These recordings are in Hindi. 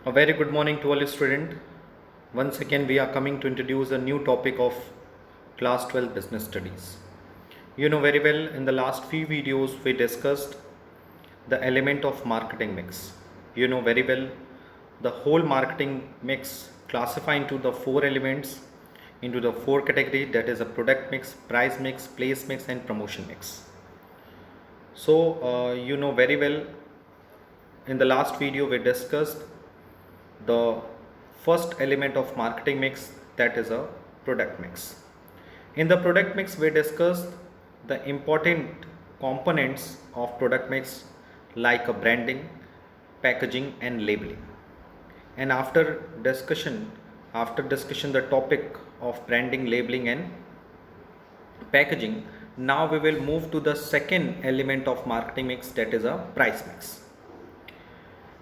A very good morning to all you students. Once again, we are coming to introduce a new topic of class 12 business studies. You know very well, in the last few videos, we discussed the element of marketing mix. You know very well, the whole marketing mix classified into the four elements, into the four category, that is a product mix, price mix, place mix, and promotion mix. So, you know very well, in the last video, we discussed the first element of marketing mix, that is a product mix. In the product mix, we discussed the important components of product mix like a branding, packaging, and labeling. And after discussion the topic of branding, labeling, and packaging, now we will move to the second element of marketing mix, that is a price mix.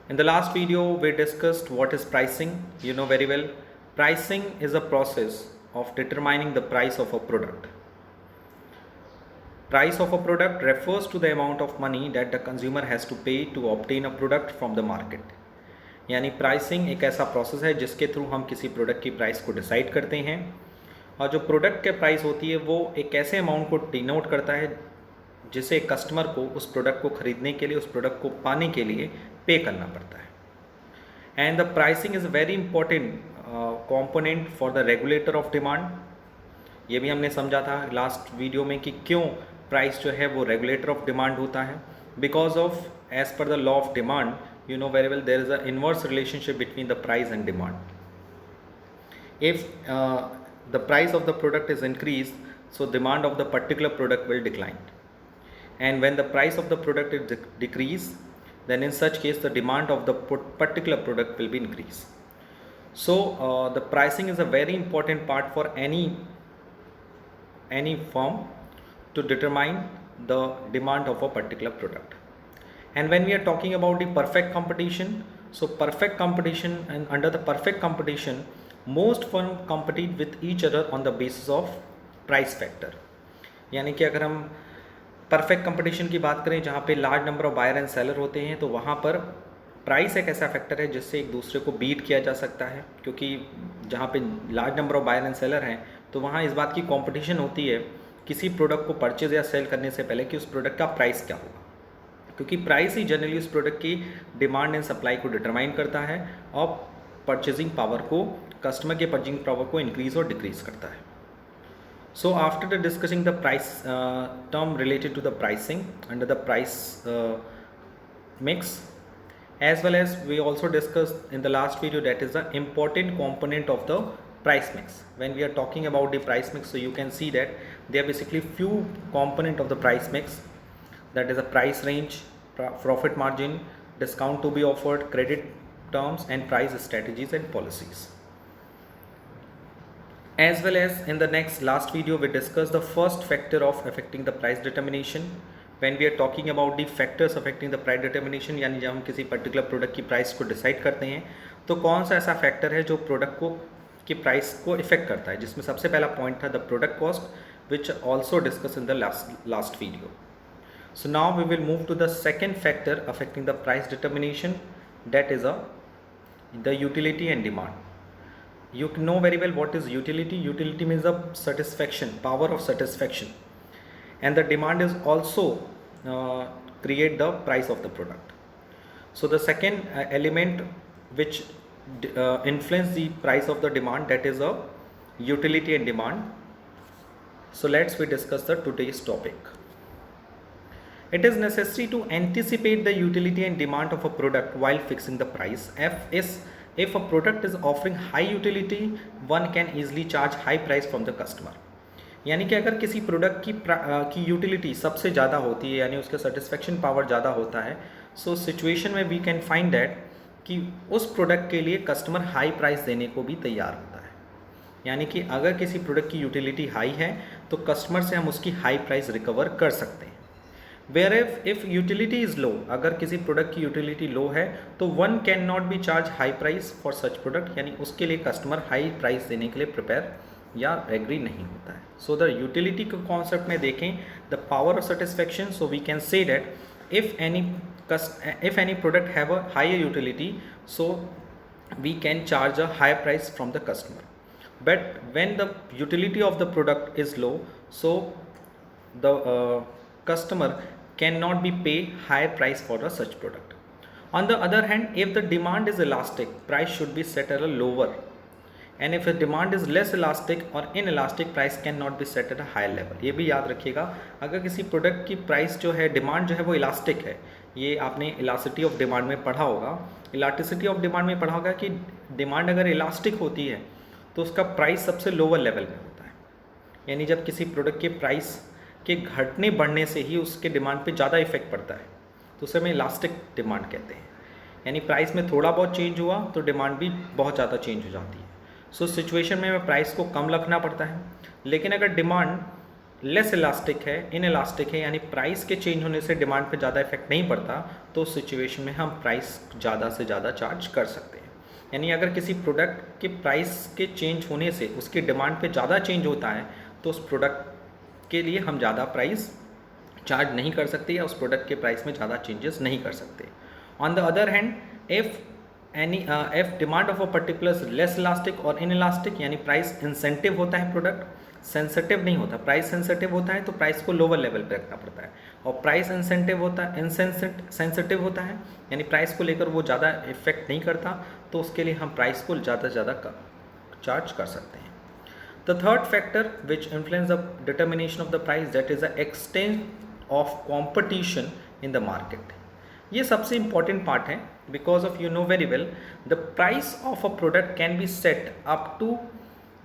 In the last video, we discussed what is pricing. You know very well, pricing is a process of determining the price of a product. Price of a product refers to the amount of money that the consumer has to pay to obtain a product from the market. यानी प्राइसिंग एक ऐसा प्रोसेस है जिसके थ्रू हम किसी प्रोडक्ट की प्राइस को डिसाइड करते हैं, और जो प्रोडक्ट के प्राइस होती है वो एक ऐसे अमाउंट को डिनोट करता है जिसे कस्टमर को उस प्रोडक्ट को ख़रीदने के लिए, उस प्रोडक्ट को पाने के लिए पे करना पड़ता है. And the pricing is very important component for the regulator of demand. ये भी हमने समझा था लास्ट वीडियो में कि क्यों प्राइस जो है वो रेगुलेटर ऑफ डिमांड होता है. Because of as per the law of demand, you know very well, there is an inverse relationship between the price and demand. If the price of the product is increased, so demand of the particular product will decline, and when the price of the product is decreased, then in such case the demand of the particular product will be increased. So the pricing is a very important part for any firm to determine the demand of a particular product. And when we are talking about the perfect competition, so perfect competition, and under the perfect competition, most firms compete with each other on the basis of price factor. यानी कि अगर हम परफेक्ट कंपटीशन की बात करें जहाँ पे large number of buyer and seller होते हैं, तो वहाँ पर प्राइस एक ऐसा फैक्टर है जिससे एक दूसरे को बीट किया जा सकता है, क्योंकि जहाँ पे large number of buyer and seller हैं तो वहाँ इस बात की कंपटीशन होती है किसी प्रोडक्ट को परचेज या सेल करने से पहले कि उस प्रोडक्ट का प्राइस क्या होगा, क्योंकि प्राइस ही जनरली उस प्रोडक्ट की डिमांड एंड सप्लाई को डिटरमाइन करता है और परचेजिंग पावर को, कस्टमर के परचेजिंग पावर को इंक्रीज और डिक्रीज करता है. So after the discussing the price term related to the pricing under the price mix, as well as we also discussed in the last video, that is the important component of the price mix. When we are talking about the price mix, so you can see that there are basically few component of the price mix, that is a price range, profit margin, discount to be offered, credit terms, and price strategies and policies. As well as in the last video, we discussed the first factor of affecting the price determination. When we are talking about the factors affecting the price determination, यानी जब हम किसी पर्टिकुलर प्रोडक्ट की प्राइस को डिसाइड करते हैं तो कौन सा ऐसा फैक्टर है जो प्रोडक्ट को की प्राइस को इफेक्ट करता है, जिसमें सबसे पहला पॉइंट था the product cost, which also discuss in the last video. So now we will move to the second factor affecting the price determination, that is the utility and demand. You know very well what is utility. Utility means the satisfaction, power of satisfaction, and the demand is also create the price of the product. So the second element which influence the price of the demand, that is a utility and demand. So let's we discuss the today's topic. It is necessary to anticipate the utility and demand of a product while fixing the price. If a product is offering high utility, one can easily charge high price from the customer. यानी कि अगर किसी प्रोडक्ट की यूटिलिटी सबसे ज़्यादा होती है, यानी उसका सेटिस्फेक्शन पावर ज़्यादा होता है, सो सिचुएशन में वी कैन फाइंड दैट कि उस प्रोडक्ट के लिए कस्टमर हाई प्राइस देने को भी तैयार होता है. यानी कि अगर किसी प्रोडक्ट की यूटिलिटी हाई है तो कस्टमर से हम उसकी हाई प्राइस रिकवर कर सकते हैं. Where if utility is low, अगर किसी प्रोडक्ट की यूटिलिटी लो है तो one can not be charge high price for such product, यानी उसके लिए कस्टमर हाई प्राइस देने के लिए प्रिपेयर या एग्री नहीं होता है. सो द यूटिलिटी के कॉन्सेप्ट में देखें the power of satisfaction, so we can say that if any product have a higher utility, so we can charge a higher price from the customer. But when the utility of the product is low, so the customer cannot be pay higher price for a such product. On the other hand, if the demand is elastic, price should be set at a lower, and if the demand is less elastic or inelastic, price cannot be set at a higher level. ये भी याद रखिएगा, अगर किसी प्रोडक्ट की प्राइस जो है, डिमांड जो है वो इलास्टिक है, ये आपने इलास्टिसिटी ऑफ डिमांड में पढ़ा होगा, इलास्टिसिटी ऑफ डिमांड में पढ़ा होगा कि डिमांड अगर इलास्टिक होती है तो उसका प्राइस सबसे लोअर लेवल में होता है, यानी जब किसी प्रोडक्ट के प्राइस के घटने बढ़ने से ही उसके डिमांड पे ज़्यादा इफेक्ट पड़ता है, तो उसे हम इलास्टिक डिमांड कहते हैं। यानी प्राइस में थोड़ा बहुत चेंज हुआ तो डिमांड भी बहुत ज़्यादा चेंज हो जाती है। सो सिचुएशन में हमें प्राइस को कम रखना पड़ता है। लेकिन अगर डिमांड लेस इलास्टिक है, इनइलास्टिक है, यानी प्राइस के चेंज होने से डिमांड पे ज़्यादा इफेक्ट नहीं पड़ता, तो उस सिचुएशन में हम प्राइस ज़्यादा से ज़्यादा चार्ज कर सकते हैं। यानी अगर किसी प्रोडक्ट के प्राइस के चेंज होने से उसकी डिमांड पे ज़्यादा चेंज होता है तो उस प्रोडक्ट के लिए हम ज़्यादा प्राइस चार्ज नहीं कर सकते या उस प्रोडक्ट के प्राइस में ज़्यादा चेंजेस नहीं कर सकते। On the other hand, if demand of a particular less elastic और इनइलास्टिक, यानी प्राइस इंसेंटिव होता है, प्रोडक्ट सेंसिटिव नहीं होता। प्राइस सेंसिटिव होता है तो प्राइस को लोअर लेवल पे रखना पड़ता है, और प्राइस इंसेंटिव होता है, सेंसिटिव होता है, यानी प्राइस को लेकर वो ज़्यादा इफेक्ट नहीं करता, तो उसके लिए हम प्राइस को ज़्यादा से ज़्यादा चार्ज कर सकते हैं। The third factor which influence the determination of the price, that is the extent of competition in the market. ये सबसे इंपॉर्टेंट पार्ट है, because of you know very well the price of a product can be set up to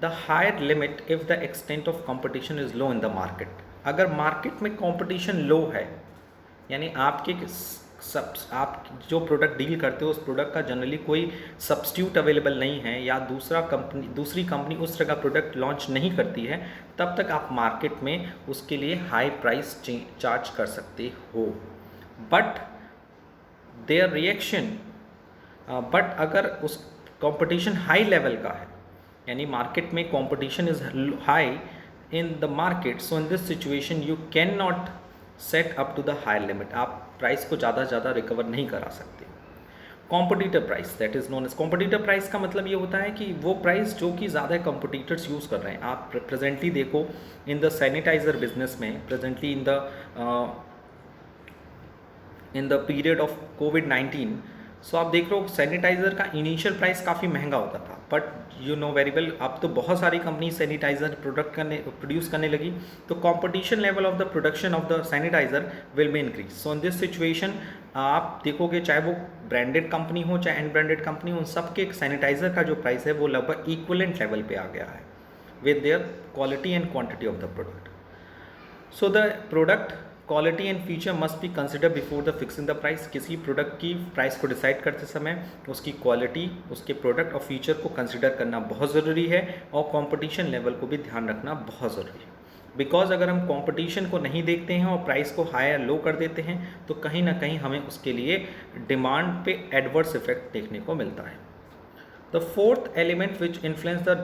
the higher limit if the extent of competition is low in the market. अगर मार्केट में कंपटीशन लो है, यानी आप जो प्रोडक्ट डील करते हो उस प्रोडक्ट का जनरली कोई सब्स्टिट्यूट अवेलेबल नहीं है, या दूसरी कंपनी उस तरह का प्रोडक्ट लॉन्च नहीं करती है, तब तक आप मार्केट में उसके लिए हाई प्राइस चार्ज कर सकते हो। बट देयर रिएक्शन, बट अगर उस कंपटीशन हाई लेवल का है, यानी मार्केट में competition is high in the market, so in this situation you can not set up to the higher limit. आप प्राइस को ज़्यादा से ज़्यादा रिकवर नहीं करा सकते। Competitor price, that is known as competitor price का मतलब ये होता है कि वो प्राइस जो कि ज़्यादा कंपटीटर्स यूज़ कर रहे हैं। आप प्रेजेंटली देखो इन द सैनिटाइज़र बिजनेस में, presently in the period of कोविड-19, सो आप देख रहे हो सैनिटाइज़र का इनिशियल प्राइस काफ़ी महंगा होता था, but you know very well अब तो बहुत सारी कंपनी सैनिटाइज़र प्रोड्यूस करने लगी, तो competition level of the production of the sanitiser will be increase. So in this situation आप देखोगे चाहे वो ब्रांडेड कंपनी हो चाहे अनब्रांडेड कंपनी हो, उन सबके सैनिटाइज़र का जो प्राइस है वो लगभग इक्वलेंट लेवल पे आ गया है with their quality and quantity of the product. So the product quality and feature must be consider before the fixing the price. किसी प्रोडक्ट की प्राइस को डिसाइड करते समय उसकी क्वालिटी, उसके प्रोडक्ट और फीचर को कंसिडर करना बहुत ज़रूरी है, और कंपटीशन लेवल को भी ध्यान रखना बहुत ज़रूरी है। बिकॉज अगर हम कंपटीशन को नहीं देखते हैं और प्राइस को हाई या लो कर देते हैं, तो कहीं ना कहीं हमें उसके लिए डिमांड पे एडवर्स इफेक्ट देखने को मिलता है। The fourth element which influence the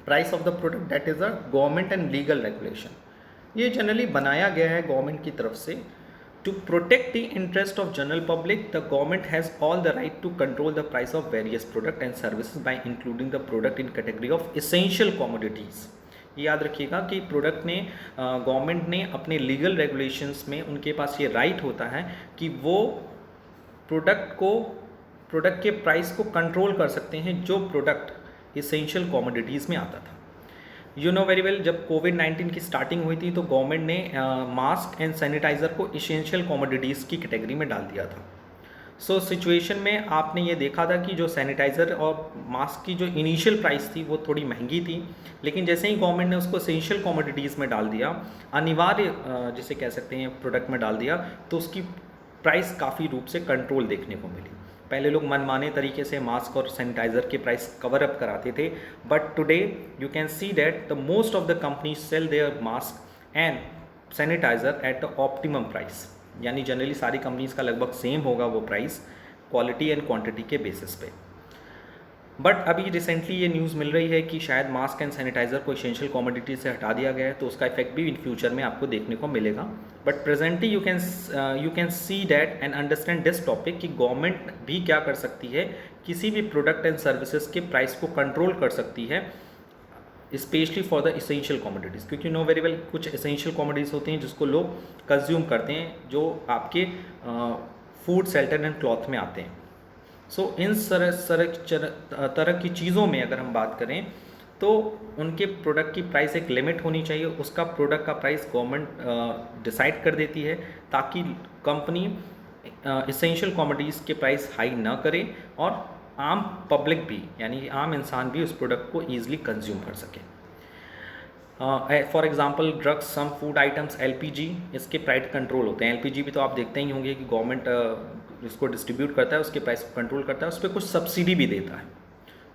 price of the product, that is the government and legal regulation. ये जनरली बनाया गया है गवर्नमेंट की तरफ से to protect the interest of general public. The government has all the right to control the price of various product and services by including the product in category of essential commodities. ये याद रखिएगा कि प्रोडक्ट ने गवर्नमेंट ने अपने लीगल रेगुलेशंस में उनके पास ये राइट होता है कि वो प्रोडक्ट के प्राइस को कंट्रोल कर सकते हैं जो प्रोडक्ट एसेंशियल कमोडिटीज़ में आता था। यू नो वेरी वेल, जब कोविड-19 की स्टार्टिंग हुई थी तो गवर्नमेंट ने मास्क एंड सैनिटाइज़र को एसेंशियल कमोडिटीज़ की कैटेगरी में डाल दिया था। सो सिचुएशन में आपने ये देखा था कि जो सैनिटाइज़र और मास्क की जो इनिशियल प्राइस थी वो थोड़ी महंगी थी, लेकिन जैसे ही गवर्नमेंट ने उसको एसेंशियल कमोडिटीज़ में डाल दिया, अनिवार्य जिसे कह सकते हैं प्रोडक्ट में डाल दिया, तो उसकी प्राइस काफ़ी रूप से कंट्रोल देखने को मिली। पहले लोग मनमाने तरीके से मास्क और सैनिटाइज़र के प्राइस कवर अप कराते थे, but today you can see that the most of the companies sell their mask and sanitiser at the optimum price. यानी जनरली सारी कंपनीज का लगभग सेम होगा वो प्राइस, क्वालिटी एंड क्वांटिटी के बेसिस पे। बट अभी रिसेंटली ये न्यूज़ मिल रही है कि शायद मास्क एंड सैनिटाइज़र को एसेंशियल कमोडिटी से हटा दिया गया है, तो उसका इफेक्ट भी इन फ्यूचर में आपको देखने को मिलेगा। But presently you can see that and understand this topic कि गवर्नमेंट भी क्या कर सकती है, किसी भी प्रोडक्ट एंड सर्विसेज के प्राइस को कंट्रोल कर सकती है, specially for the essential commodities. क्योंकि नो वेरी वेल कुछ इसेंशियल कमोडिटीज़ होती हैं जिसको लोग कंज्यूम करते हैं, जो आपके फूड, शेल्टर एंड क्लॉथ में आते हैं। सो इन तरह की चीज़ों में अगर हम बात करें तो उनके प्रोडक्ट की प्राइस एक लिमिट होनी चाहिए, उसका प्रोडक्ट का प्राइस गवर्नमेंट डिसाइड कर देती है, ताकि कंपनी इसेंशियल कमोडिटीज़ के प्राइस हाई ना करे और आम पब्लिक भी यानी आम इंसान भी उस प्रोडक्ट को ईजिली कंज्यूम कर सके। For example drugs, some food items, LPG, इसके प्राइस कंट्रोल होते हैं। एलपीजी भी तो आप देखते ही होंगे कि गवर्नमेंट इसको डिस्ट्रीब्यूट करता है, उसके प्राइस को कंट्रोल करता है, उस पर कुछ सब्सिडी भी देता है।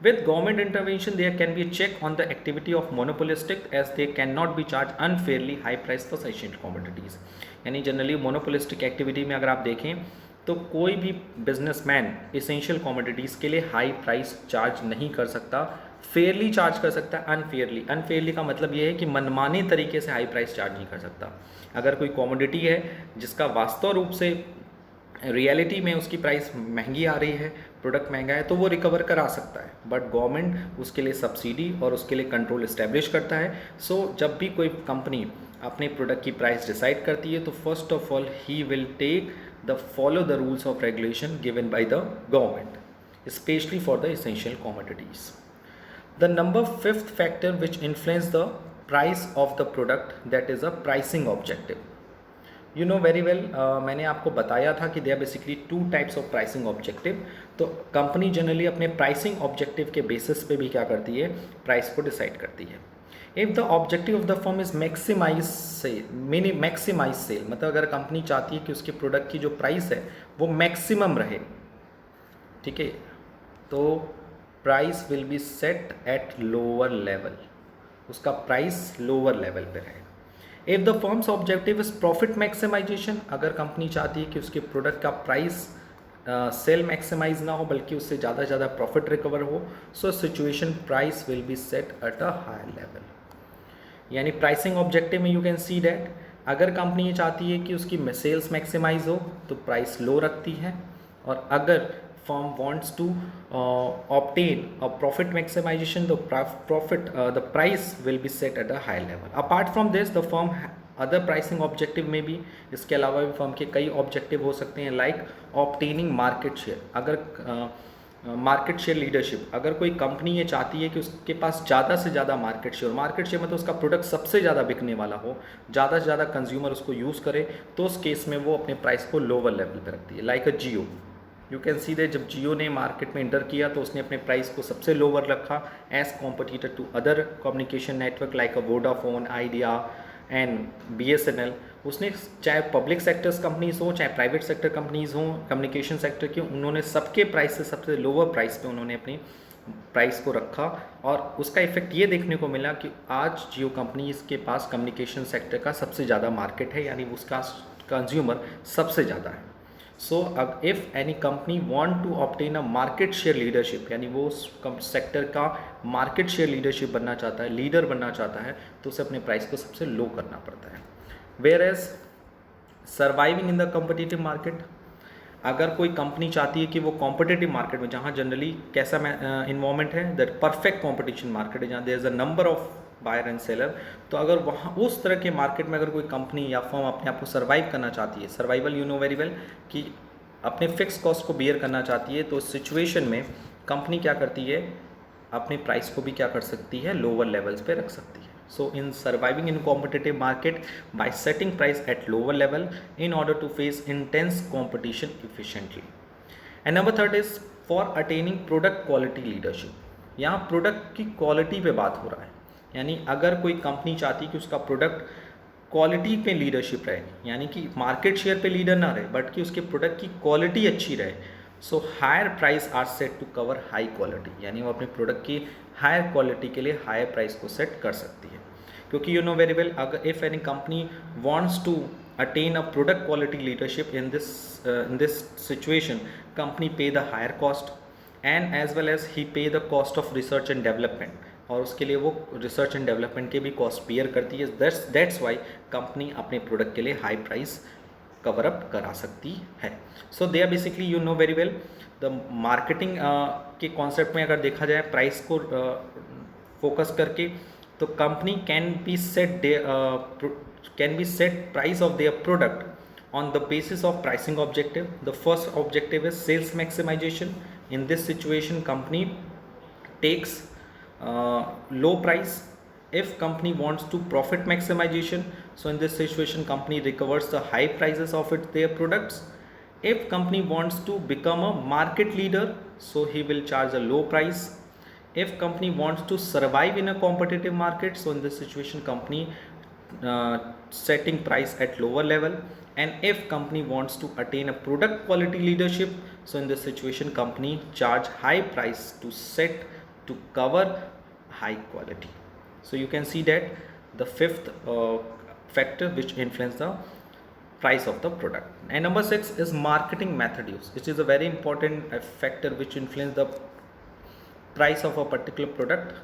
With government intervention there can be a check on the activity of monopolistic as they can not be charge unfairly high price for essential commodities. यानी जनरली मोनोपोलिस्टिक एक्टिविटी में अगर आप देखें तो कोई भी बिजनेसमैन इसेंशियल कमोडिटीज़ के लिए हाई प्राइस चार्ज नहीं कर सकता, फेयरली चार्ज कर सकता है, अनफेयरली। अनफेयरली का मतलब ये है कि मनमाने तरीके से हाई प्राइस चार्ज नहीं कर सकता। अगर कोई कमोडिटी है जिसका वास्तव रूप से रियलिटी में उसकी प्राइस महंगी आ रही है, प्रोडक्ट महंगा है, तो वो रिकवर करा सकता है, बट गवर्नमेंट उसके लिए सब्सिडी और उसके लिए कंट्रोल इस्टेब्लिश करता है। सो जब भी कोई कंपनी अपने प्रोडक्ट की प्राइस डिसाइड करती है तो first of all he will take the follow the rules of regulation given by the government, specially for the essential commodities. The number fifth factor which influence the price of the product, that is a pricing objective. You know very well, मैंने आपको बताया था कि there are basically two types of pricing objective। तो कंपनी जनरली अपने प्राइसिंग ऑब्जेक्टिव के बेसिस पे भी क्या करती है, प्राइस को डिसाइड करती है। If the objective of the firm is maximise sale, मतलब अगर कंपनी चाहती है कि उसके प्रोडक्ट की जो प्राइस है वो मैक्सिमम रहे, ठीक है, तो price will be set at lower level, उसका प्राइस लोअर लेवल पे रहे। If the firm's objective is profit maximisation, अगर कंपनी चाहती है कि उसके प्रोडक्ट का प्राइस सेल मैक्सिमाइज ना हो बल्कि उससे ज़्यादा से ज़्यादा प्रॉफिट रिकवर हो, so situation price will be set at a higher level. यानी प्राइसिंग ऑब्जेक्टिव में यू कैन सी डैट अगर कंपनी ये चाहती है कि उसकी सेल्स मैक्सिमाइज हो तो प्राइस लो रखती है, और अगर firm wants to obtain a profit maximization, the price will be set at a high level. Apart from this, the firm other pricing objective में भी, इसके अलावा भी फर्म के कई ऑब्जेक्टिव हो सकते हैं, लाइक ऑब्टेनिंग मार्केट शेयर। अगर मार्केट शेयर लीडरशिप, अगर कोई कंपनी ये चाहती है कि उसके पास ज़्यादा से ज़्यादा मार्केट शेयर मतलब उसका प्रोडक्ट सबसे ज़्यादा बिकने वाला हो, ज़्यादा से ज़्यादा कंज्यूमर उसको यूज़ करे, तो उस केस में वो अपने प्राइस को लोअर लेवल पर रखती है। Like a Jio, you can see that जब जियो ने मार्केट में इंटर किया तो उसने अपने प्राइस को सबसे लोअर रखा as competitor to other communication network like a Vodafone, Idea and BSNL। उसने चाहे पब्लिक सेक्टर्स कंपनीज हो चाहे प्राइवेट सेक्टर कंपनीज हों, कम्युनिकेशन सेक्टर की, उन्होंने सबके प्राइस से सबसे लोअर प्राइस पे उन्होंने अपनी प्राइस को रखा, और उसका इफेक्ट ये देखने को मिला कि आज जियो कंपनीज के पास कम्युनिकेशन सेक्टर का सबसे ज़्यादा मार्केट है, यानी उसका कंज्यूमर सबसे ज़्यादा है। So if any company want to obtain a market share leadership, यानी वो सेक्टर का मार्केट शेयर लीडरशिप बनना चाहता है, लीडर बनना चाहता है, तो उसे अपने प्राइस को सबसे लो करना पड़ता है। Whereas surviving in the competitive market, अगर कोई कंपनी चाहती है कि वो कॉम्पिटिटिव मार्केट में, जहाँ जनरली कैसा इन्वायरमेंट है, दैट परफेक्ट कॉम्पिटिशन मार्केट है, जहाँ there is a number of buyer and seller, तो अगर वहाँ उस तरह के मार्केट में अगर कोई कंपनी या फर्म अपने आप को सर्वाइव करना चाहती है, survival you know very well कि अपने फिक्स कॉस्ट को बियर करना चाहती है, तो उस सिचुएशन में कंपनी क्या करती है, अपने प्राइस को भी क्या कर सकती है, लोअर लेवल्स पे रख सकती है। So in surviving in competitive market by setting price at lower level in order to face intense competition efficiently. And number third is for attaining product quality leadership. यहाँ प्रोडक्ट की क्वालिटी पे बात हो रहा है, यानी अगर कोई कंपनी चाहती है कि उसका प्रोडक्ट क्वालिटी पे लीडरशिप रहे, यानी कि मार्केट शेयर पे लीडर ना रहे बट कि उसके प्रोडक्ट की क्वालिटी अच्छी रहे, so higher price are set to cover high quality, यानी वो अपने प्रोडक्ट की हायर क्वालिटी के लिए हायर प्राइस को सेट कर सकती है। क्योंकि यू नो वेरी वेल, अगर if any company wants to attain a product quality leadership in this situation, company pay the higher cost and as well as he pay the cost of research and development, और उसके लिए वो रिसर्च एंड डेवलपमेंट के भी कॉस्ट बियर करती है. दैट्स वाई कंपनी अपने प्रोडक्ट के लिए हाई प्राइस कवर अप करा सकती है. So they are basically, you know very well, the marketing के कॉन्सेप्ट में अगर देखा जाए प्राइस को फोकस करके, तो company can be set price of their product on the basis of pricing objective. The first objective is sales maximization. In this situation, company takes low price. If company wants to profit maximization, so in this situation company recovers the high prices of their products. If company wants to become a market leader, so he will charge a low price. If company wants to survive in a competitive market, so in this situation company setting price at lower level. And if company wants to attain a product quality leadership, so in this situation company charge high price to cover high quality. So you can see that the fifth factor which influence the price of the product. And number 6 is marketing method use, which is a very important factor which influence the price of a particular product.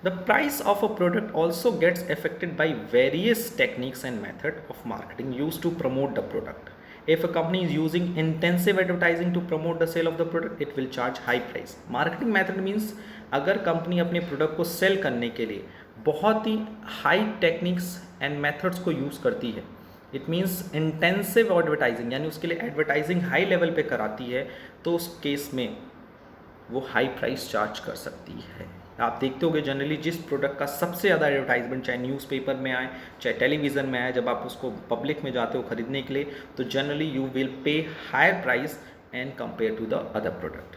The price of a product also gets affected by various techniques and method of marketing used to promote the product. If a company is using intensive advertising to promote the sale of the product, it will charge high price. Marketing method means अगर कंपनी अपने प्रोडक्ट को सेल करने के लिए बहुत ही हाई टेक्निक्स एंड मेथड्स को यूज़ करती है, इट मीन्स इंटेंसिव एडवर्टाइजिंग, यानी उसके लिए एडवर्टाइजिंग हाई लेवल पे कराती है, तो उस केस में वो हाई प्राइस चार्ज कर सकती है. आप देखते होंगे जनरली जिस प्रोडक्ट का सबसे ज़्यादा एडवर्टाइजमेंट चाहे न्यूज़पेपर में आए चाहे टेलीविज़न में आए, जब आप उसको पब्लिक में जाते हो खरीदने के लिए, तो generally you will pay higher price and compare to the other product.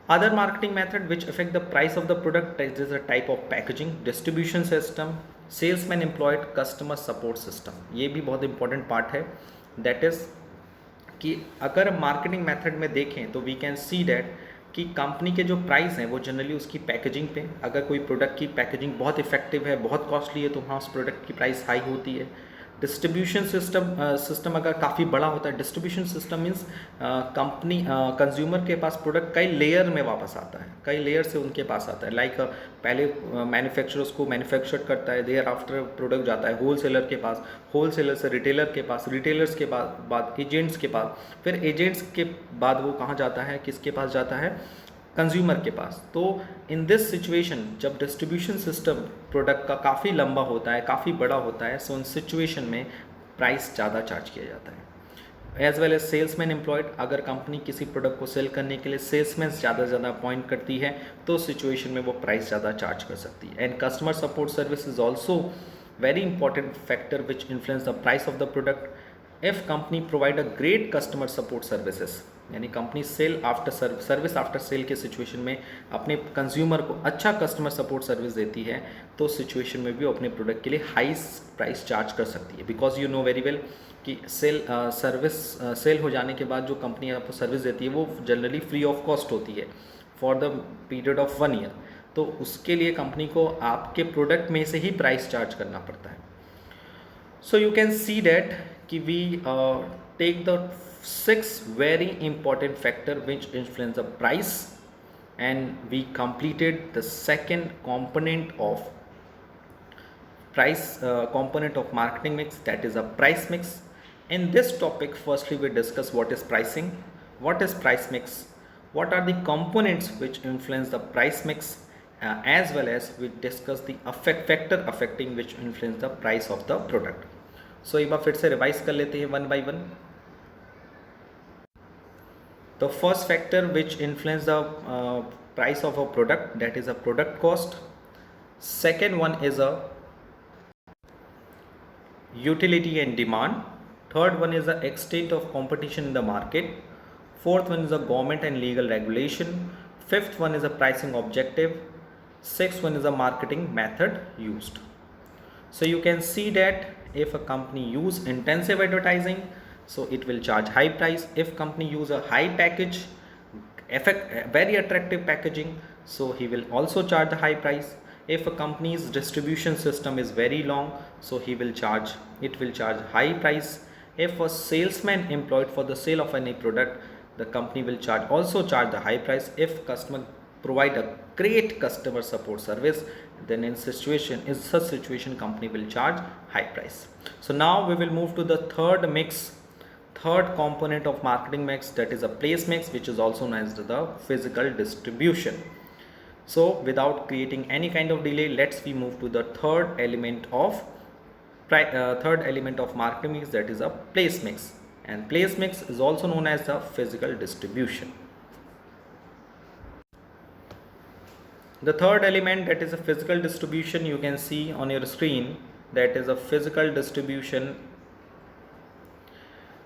Other marketing method which affect the price of the product is a type of packaging, distribution system, salesman employed, customer support system. ये भी बहुत इंपॉर्टेंट पार्ट है. दैट इज़ कि अगर मार्केटिंग मेथड में देखें तो वी कैन सी डैट कि कंपनी के जो प्राइस हैं वो जनरली उसकी पैकेजिंग पे, अगर कोई प्रोडक्ट की पैकेजिंग बहुत इफेक्टिव है, बहुत कॉस्टली है, तो वहाँ उस प्रोडक्ट की प्राइस हाई होती है. डिस्ट्रीब्यूशन सिस्टम अगर काफ़ी बड़ा होता है, distribution system means company consumer के पास प्रोडक्ट कई लेयर में वापस आता है, कई लेयर से उनके पास आता है. लाइक पहले मैन्युफैक्चरर्स को मैन्युफैक्चर करता है, देयर आफ्टर प्रोडक्ट जाता है होलसेलर के पास, होलसेलर से रिटेलर के पास, रिटेलर्स के बाद एजेंट्स के पास, फिर एजेंट्स के बाद वो कहाँ जाता है, किसके पास जाता है, कंज्यूमर के पास. तो इन दिस सिचुएशन जब डिस्ट्रीब्यूशन सिस्टम प्रोडक्ट का काफ़ी लंबा होता है, काफ़ी बड़ा होता है, सो इन सिचुएशन में प्राइस ज़्यादा चार्ज किया जाता है. As well as salesman employed, अगर कंपनी किसी प्रोडक्ट को सेल करने के लिए सेल्समैन ज़्यादा से ज़्यादा अपॉइंट करती है, तो सिचुएशन में वो प्राइस ज़्यादा चार्ज कर सकती है. And customer support service is also very important factor which influence the price of the product. If company provide a great customer support services, यानी कंपनी सर्विस आफ्टर सेल के सिचुएशन में अपने कंज्यूमर को अच्छा कस्टमर सपोर्ट सर्विस देती है, तो सिचुएशन में भी वो अपने प्रोडक्ट के लिए हाई प्राइस चार्ज कर सकती है. Because you know very well कि सेल हो जाने के बाद जो कंपनी आपको सर्विस देती है वो जनरली फ्री ऑफ कॉस्ट होती है for the period of 1 year. तो उसके लिए कंपनी को आपके प्रोडक्ट में से ही प्राइस चार्ज करना पड़ता है. So you can see that कि we take the 6 very important factor which influence the price, and we completed the second component of marketing mix, that is a price mix. In this topic, firstly we discuss what is pricing, what is price mix, what are the components which influence the price mix, as well as we discuss the factor affecting which influence the price of the product. So एक बार फिर से रिवाइज कर लेते हैं one by one. The first factor which influence the price of a product, that is a product cost. Second one is a utility and demand. Third one is the extent of competition in the market. Fourth one is the government and legal regulation. Fifth one is the pricing objective. Sixth one is the marketing method used. So you can see that if a company use intensive advertising, so it will charge high price. If company use a high package, very attractive packaging, so he will also charge the high price. If a company's distribution system is very long, so it will charge high price. If a salesman employed for the sale of any product, the company will also charge the high price. If customer provide a great customer support service, then in such situation company will charge high price. So now we will move to the third component of marketing mix, that is a place mix, which is also known as the physical distribution. So without creating any kind of delay, let's we move to the third element of marketing mix, that is a place mix, and place mix is also known as the physical distribution. The third element, that is a physical distribution, you can see on your screen, that is a physical distribution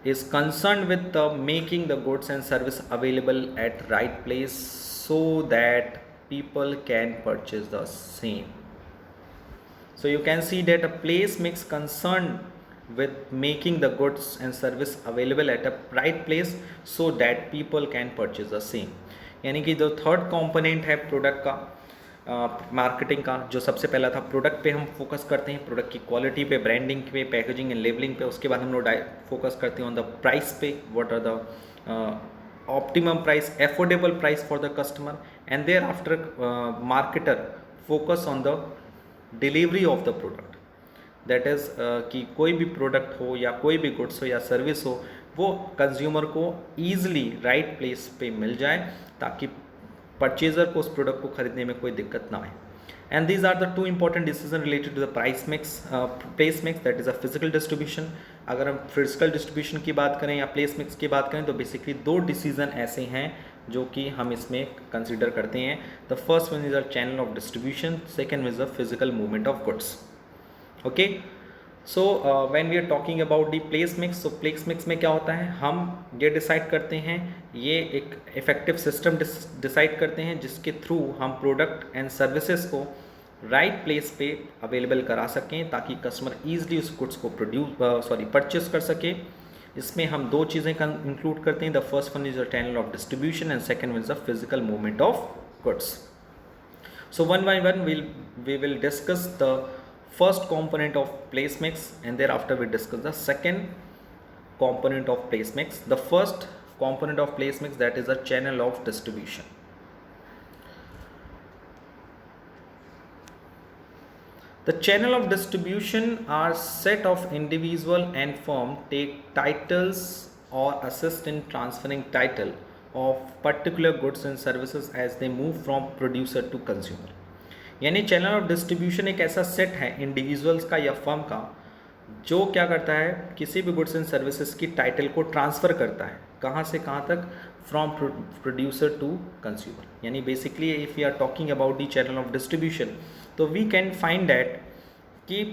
is concerned with the making the goods and service available at right place so that people can purchase the same. So you can see that a place mix concerned with making the goods and service available at a right place so that people can purchase the same. यानी कि जो थर्ड कंपोनेंट है प्रोडक्ट का मार्केटिंग का, जो सबसे पहला था प्रोडक्ट पे हम फोकस करते हैं, प्रोडक्ट की क्वालिटी पे, ब्रांडिंग पे, पैकेजिंग एंड लेबलिंग पे. उसके बाद हम लोग फोकस करते हैं ऑन द प्राइस पे, what are the optimum price, affordable price for the customer, and thereafter marketer focus on the delivery of the product. That is कि कोई भी प्रोडक्ट हो या कोई भी गुड्स हो या सर्विस हो, वो कंज्यूमर को ईजिली राइट प्लेस पे मिल जाए ताकि परचेजर को उस प्रोडक्ट को खरीदने में कोई दिक्कत ना आए. And these are the two important decision related to the price mix, place mix, that is a physical distribution. अगर हम फिजिकल डिस्ट्रीब्यूशन की बात करें या प्लेस मिक्स की बात करें तो बेसिकली दो डिसीजन ऐसे हैं जो कि हम इसमें कंसिडर करते हैं. The first one is a channel of distribution, second is the physical movement of goods. Okay, so when we are talking about the place mix, तो प्लेस मिक्स में क्या होता है, हम ये डिसाइड करते हैं, ये एक इफेक्टिव सिस्टम डिसाइड करते हैं जिसके थ्रू हम प्रोडक्ट एंड सर्विसेज को राइट प्लेस पे अवेलेबल करा सकें ताकि कस्टमर ईजिली उस गुड्स को परचेस कर सके. इसमें हम दो चीज़ें इंक्लूड करते हैं. The first one is the channel of distribution and second one is the physical movement of goods. So one by one we will discuss the first component of place mix and thereafter we discuss the second component of place mix. The first component of place mix, that is a channel of distribution. The channel of distribution are set of individual and firm take titles or assist in transferring title of particular goods and services as they move from producer to consumer. यानी चैनल ऑफ डिस्ट्रीब्यूशन एक ऐसा सेट है इंडिविजुअल्स का या फर्म का जो क्या करता है, किसी भी गुड्स एंड सर्विसेज की टाइटल को ट्रांसफ़र करता है. कहाँ से कहाँ तक? From producer to consumer. यानी basically if you are talking about the channel of distribution, तो वी कैन फाइंड दैट कि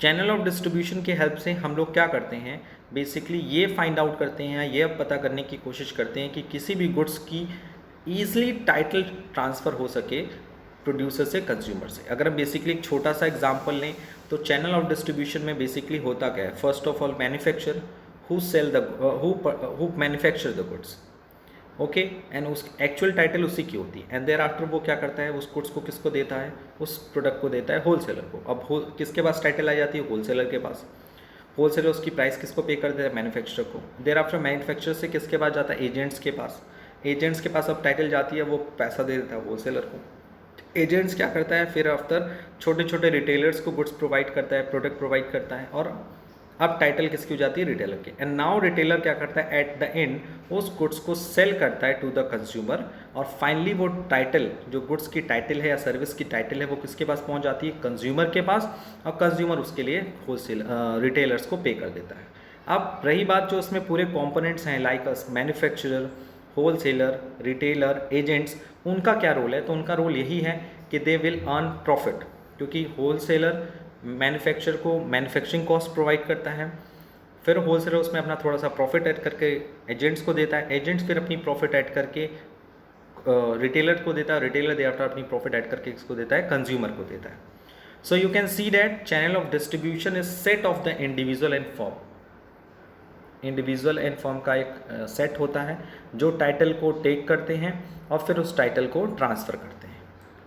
चैनल ऑफ डिस्ट्रीब्यूशन की हेल्प से हम लोग क्या करते हैं, बेसिकली ये फाइंड आउट करते हैं, ये पता करने की कोशिश करते हैं कि किसी भी गुड्स की ईजिली टाइटल ट्रांसफ़र हो सके प्रोड्यूसर से कंज्यूमर से. अगर हम बेसिकली एक छोटा सा एग्जांपल लें तो चैनल ऑफ डिस्ट्रीब्यूशन में बेसिकली होता क्या है, first of all manufacture who manufacture the goods, okay, and उस एक्चुअल टाइटल उसी की होती है. एंड देयर आफ्टर वो क्या करता है, उस गुड्स को किसको देता है, उस प्रोडक्ट को देता है होलसेलर को. अब किसके पास टाइटल आ जाती है, होलसेलर के पास. होलसेलर उसकी प्राइस किसको पे कर देता है, मैन्युफैक्चरर को. देयर आफ्टर मैन्युफैक्चरर से किसके पास जाता है, एजेंट्स के पास. एजेंट्स के पास अब टाइटल जाती है, वो पैसा दे देता है होलसेलर को. एजेंट्स क्या करता है, फिर आफ्टर छोटे छोटे रिटेलर्स को गुड्स प्रोवाइड करता है, प्रोडक्ट प्रोवाइड करता है, और अब टाइटल किसकी हो जाती है, रिटेलर की. एंड नाउ रिटेलर क्या करता है, एट द एंड उस गुड्स को सेल करता है टू द कंज्यूमर, और फाइनली वो टाइटल, जो गुड्स की टाइटल है या सर्विस की टाइटल है, वो किसके पास पहुंच जाती है, कंज्यूमर के पास, और कंज्यूमर उसके लिए होलसेल रिटेलर्स को पे कर देता है. अब रही बात जो उसमें पूरे कॉम्पोनेंट्स हैं, like manufacturer, wholesaler, retailer, agents, उनका क्या रोल है, तो उनका रोल यही है कि दे विल अर्न प्रॉफिट, क्योंकि होलसेलर मैन्युफैक्चर को मैन्युफैक्चरिंग कॉस्ट प्रोवाइड करता है, फिर होलसेलर उसमें अपना थोड़ा सा प्रॉफिट ऐड करके एजेंट्स को देता है, एजेंट्स फिर अपनी प्रॉफिट ऐड करके रिटेलर को देता है, रिटेलर दे आफ्टर अपनी प्रॉफिट ऐड करके इसको देता है, कंज्यूमर को देता है. So you can see that channel of distribution is set of the individual and firm. Individual and firm का एक सेट होता है जो टाइटल को टेक करते हैं और फिर उस टाइटल को ट्रांसफ़र करते हैं.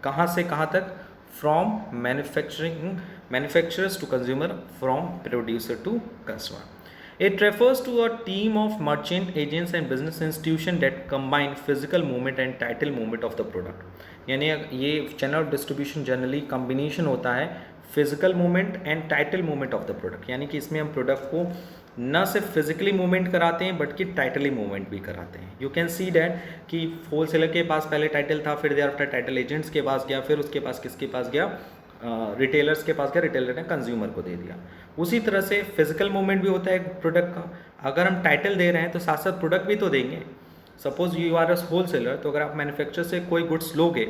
कहाँ से कहाँ तक, from manufacturers to consumer, from producer to customer. It refers to a team of merchant agents and business institution that combine physical movement and title movement of the product. यानी ये channel of distribution generally combination होता है physical movement and title movement of the product, यानी कि इसमें हम प्रोडक्ट को न सिर्फ फिजिकली मूवमेंट कराते हैं बट कि टाइटली मूवमेंट भी कराते हैं. यू कैन सी डैट कि होलसेलर के पास पहले टाइटल था, फिर देयर आफ्टर टाइटल एजेंट्स के पास गया, फिर उसके पास किसके पास गया, रिटेलर्स के पास गया, रिटेलर ने कंज्यूमर को दे दिया. उसी तरह से फिजिकल मूवमेंट भी होता है प्रोडक्ट का. अगर हम टाइटल दे रहे हैं तो साथ साथ प्रोडक्ट भी तो देंगे. Suppose you are a wholesaler, तो अगर आप मैन्युफैक्चर से कोई गुड्स लोगे,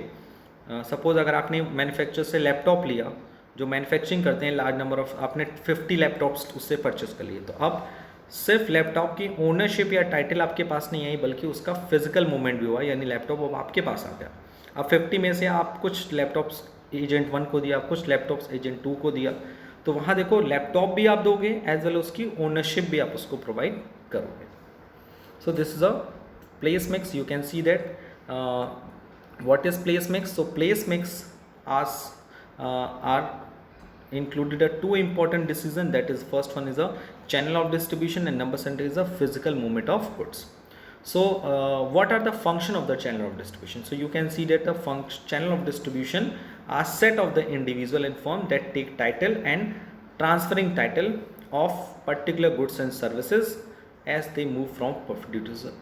सपोज अगर आपने मैन्युफैक्चर से लैपटॉप लिया, जो मैन्युफैक्चरिंग करते हैं लार्ज नंबर ऑफ, आपने 50 लैपटॉप्स उससे परचेस कर लिए, तो अब सिर्फ लैपटॉप की ओनरशिप या टाइटल आपके पास नहीं आई बल्कि उसका फिजिकल मूवमेंट भी हुआ, यानी लैपटॉप अब आपके पास आ गया. अब 50 में से आप कुछ लैपटॉप्स एजेंट 1 को दिया, कुछ लैपटॉप्स एजेंट 2 को दिया, तो वहाँ देखो लैपटॉप भी आप दोगे एज वेल उसकी ओनरशिप भी आप उसको प्रोवाइड करोगे. So this is a place mix. You can see that what is place mix. So place mix are included a two important decision, that is first one is a channel of distribution and number second is a physical movement of goods. So what are the function of the channel of distribution? So you can see that the channel of distribution are set of the individual and firm that take title and transferring title of particular goods and services as they move from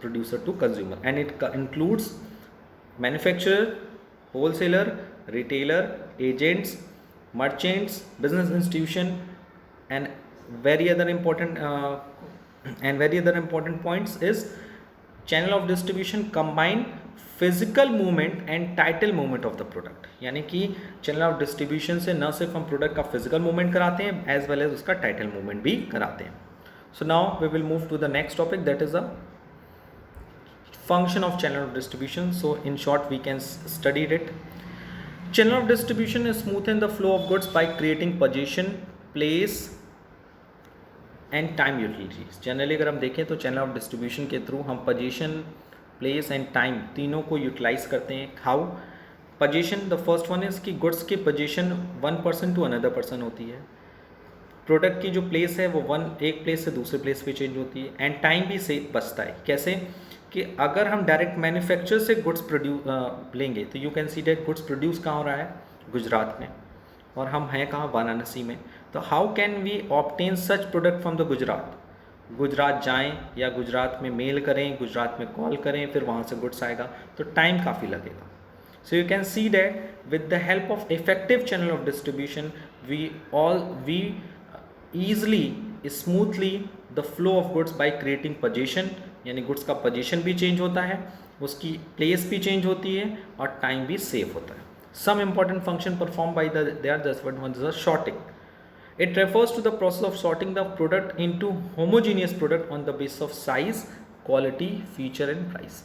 producer to consumer, and it includes manufacturer, wholesaler, retailer, agents, merchants, business institution, and very other important points is channel of distribution combine physical movement and title movement of the product. यानी कि channel of distribution से न सिर्फ हम प्रोडक्ट का फिजिकल मूवमेंट कराते हैं एज वेल एज उसका टाइटल मूवमेंट भी कराते हैं. So now we will move to the next topic, that is a function of channel of distribution. So in short we can study it. Channel of distribution is smoothen the flow of goods by creating position, place and time utilities. Generally अगर हम देखें तो चैनल ऑफ डिस्ट्रीब्यूशन के थ्रू हम पोजीशन, प्लेस एंड टाइम तीनों को यूटिलाइज करते हैं. How? Position, the first one is कि गुड्स की position one person to another person होती है. प्रोडक्ट की जो प्लेस है वो एक प्लेस से दूसरे प्लेस पे चेंज होती है. एंड टाइम भी से बचता है. कैसे? कि अगर हम डायरेक्ट मैन्युफैक्चर से गुड्स लेंगे तो you can see that goods produce कहाँ हो रहा है, गुजरात में, और हम हैं कहाँ, वाराणसी में. तो how can we obtain such product from the Gujarat? Gujarat जाएं या गुजरात में मेल करें, गुजरात में कॉल करें, फिर वहाँ से गुड्स आएगा, तो टाइम काफ़ी लगेगा. So you can see that with the help of effective channel of distribution we easily smoothly the flow of goods by creating position, यानी गुड्स का पोजीशन भी चेंज होता है, उसकी प्लेस भी चेंज होती है और टाइम भी सेव होता है. Some important function perform by the sorting. It refers to the process of sorting the product into homogeneous product on the basis of size, quality, feature and price.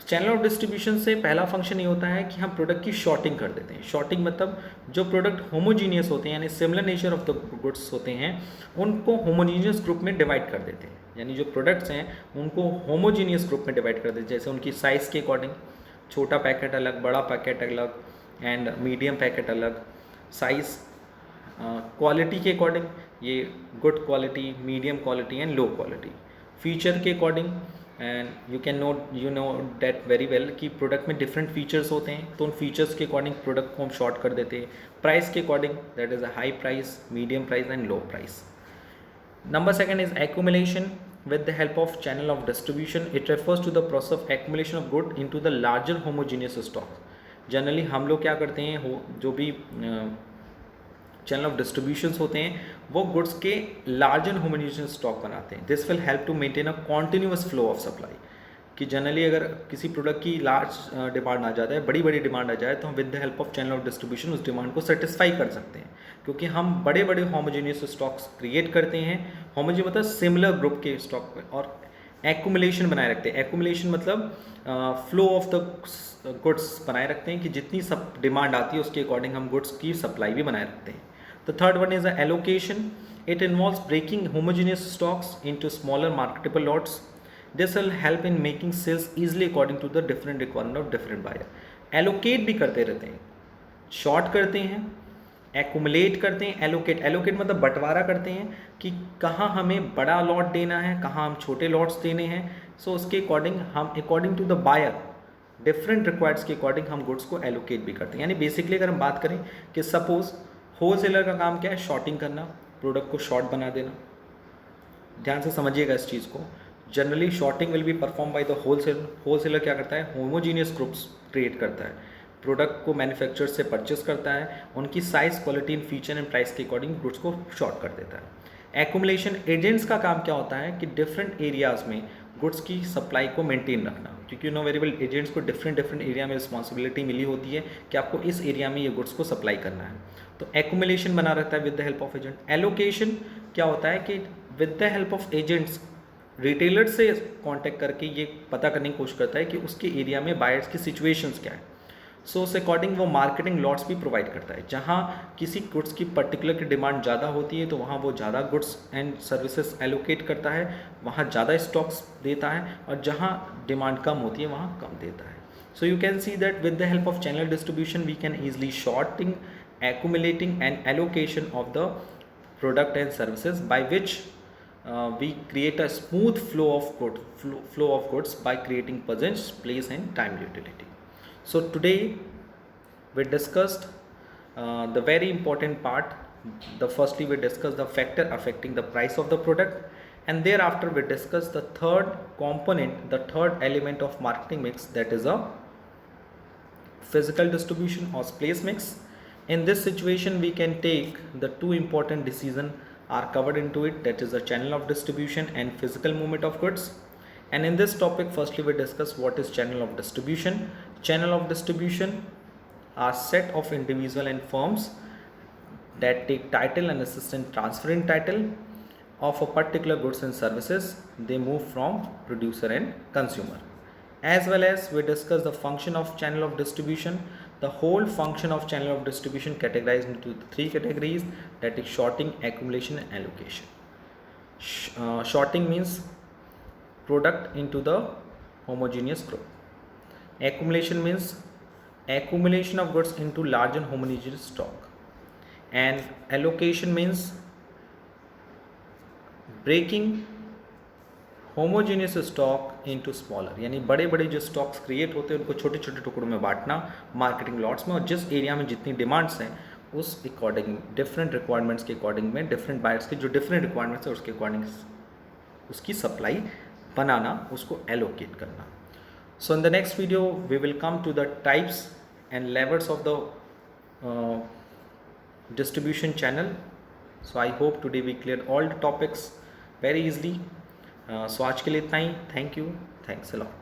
Channel of distribution से पहला फंक्शन ये होता है कि हम प्रोडक्ट की शॉर्टिंग कर देते हैं. शॉर्टिंग मतलब जो प्रोडक्ट होमोजीनियस होते हैं यानी similar nature of the goods होते हैं उनको होमोजीनियस ग्रुप में डिवाइड कर देते हैं. यानी जो प्रोडक्ट्स हैं उनको होमोजीनियस ग्रुप में डिवाइड कर देते हैं, जैसे उनकी साइज़ के अकॉर्डिंग. छोटा पैकेट अलग, बड़ा पैकेट अलग एंड मीडियम पैकेट अलग. साइज़ क्वालिटी के अकॉर्डिंग ये good quality, medium quality and low quality. Feature के according, and you know that very well कि प्रोडक्ट में डिफरेंट फीचर्स होते हैं, तो उन फीचर्स के अकॉर्डिंग प्रोडक्ट को हम शॉर्ट कर देते हैं. प्राइस के according, that is a high price, medium price and low price. Number second is accumulation. with the help of channel of distribution, it refers to the process of accumulation of good into the larger homogeneous stock. Generally हम लोग क्या करते हैं, जो भी चैनल ऑफ डिस्ट्रीब्यूशंस होते हैं वो गुड्स के लार्ज एंड होमोजेनियस स्टॉक बनाते हैं. This will help to maintain a continuous flow of supply. कि जनरली अगर किसी प्रोडक्ट की लार्ज डिमांड आ जाता है, बड़ी बड़ी डिमांड आ जाए, तो हम with the help of channel of distribution उस डिमांड को सेटिस्फाई कर सकते हैं, क्योंकि हम बड़े बड़े होमोजेनियस स्टॉक्स क्रिएट करते हैं. होमोजेनियस मतलब सिमिलर ग्रुप के स्टॉक पे, और एक्यूमुलेशन बनाए रखते हैं. एक्यूमुलेशन मतलब फ्लो ऑफ द गुड्स बनाए रखते हैं कि जितनी सब डिमांड आती है उसके अकॉर्डिंग हम गुड्स की सप्लाई भी बनाए रखते हैं. The third one is the allocation. It involves breaking homogeneous stocks into smaller marketable lots. This will help in making sales easily according to the different requirement of different buyer. Allocate भी करते रहते हैं, short करते हैं, एक्यूमुलेट करते हैं, एलोकेट मतलब बंटवारा करते हैं कि कहाँ हमें बड़ा लॉट देना है, कहाँ हम छोटे लॉट्स देने हैं। सो उसके अकॉर्डिंग हम according to the buyer different requireds के अकॉर्डिंग हम गुड्स को एलोकेट भी करते हैं। यानी बेसिकली अगर हम बात करें कि सपोज होलसेलर का काम क्या है, शॉर्टिंग करना, प्रोडक्ट को शॉर्ट बना देना। ध्यान से समझिएगा इस चीज़ को। Generally sorting will be perform by the wholesaler. Wholesaler क्या करता है, होमोजीनियस ग्रुप्स क्रिएट करता है, प्रोडक्ट को मैन्युफैक्चरर से परचेस करता है, उनकी size, quality and feature and price के अकॉर्डिंग गुड्स को शॉर्ट कर देता है। एक्यूमुलेशन एजेंट्स का काम क्या होता है कि डिफरेंट एरियाज़ में गुड्स की सप्लाई को मेंटेन रखना, क्योंकि नो वेरी वेल एजेंट्स को डिफरेंट एरिया में रिस्पॉन्सिबिलिटी मिली होती है कि आपको इस एरिया में ये गुड्स को सप्लाई करना है। तो एक्यूमुलेशन बना रहता है with the help of agent. Allocation क्या होता है कि with the help of agents retailer से कांटेक्ट करके ये पता करने की कोशिश करता है कि उसके एरिया में बायर्स की सिचुएशंस क्या है। सो उस अकॉर्डिंग वो मार्केटिंग लॉट्स भी प्रोवाइड करता है। जहाँ किसी गुड्स की पर्टिकुलर की डिमांड ज़्यादा होती है तो वहाँ वो ज़्यादा गुड्स एंड सर्विसेज एलोकेट करता है, वहाँ ज़्यादा स्टॉक्स देता है, और जहाँ डिमांड कम होती है वहाँ कम देता है। So you can see that with the help of channel distribution we can easily sorting, accumulating and allocation of the product and services by which we create a smooth flow of goods by creating presence, place and time utility. So today we discussed the very important part. Firstly we discussed the factor affecting the price of the product, and thereafter we discussed the third component, the third element of marketing mix, that is a physical distribution or place mix. In this situation we can take the two important decisions are covered into it, that is the channel of distribution and physical movement of goods. And in this topic firstly we discuss what is channel of distribution. Channel of distribution are set of individual and firms that take title and assist in transferring title of a particular goods and services. They move from producer and consumer. As well as we discuss the function of channel of distribution. The whole function of channel of distribution categorized into three categories, that is shorting, accumulation and allocation. Shorting means product into the homogeneous group. Accumulation means accumulation of goods into large and homogeneous stock. And allocation means breaking homogeneous stock into smaller, यानी बड़े बड़े जो स्टॉक्स क्रिएट होते हैं उनको छोटे छोटे टुकड़ों में बांटना मार्केटिंग लॉट्स में, और जिस एरिया में जितनी डिमांड्स हैं उस अकॉर्डिंग डिफरेंट रिक्वायरमेंट्स के अकॉर्डिंग में डिफरेंट बायर्स के जो डिफरेंट रिक्वायरमेंट्स है उसके अकॉर्डिंग उसकी सप्लाई बनाना, उसको एलोकेट करना. So in the next video we will come to the types and levels of the distribution channel. So I hope today we cleared all the topics very easily. So आज के लिए इतना ही. Thank you. Thanks a lot.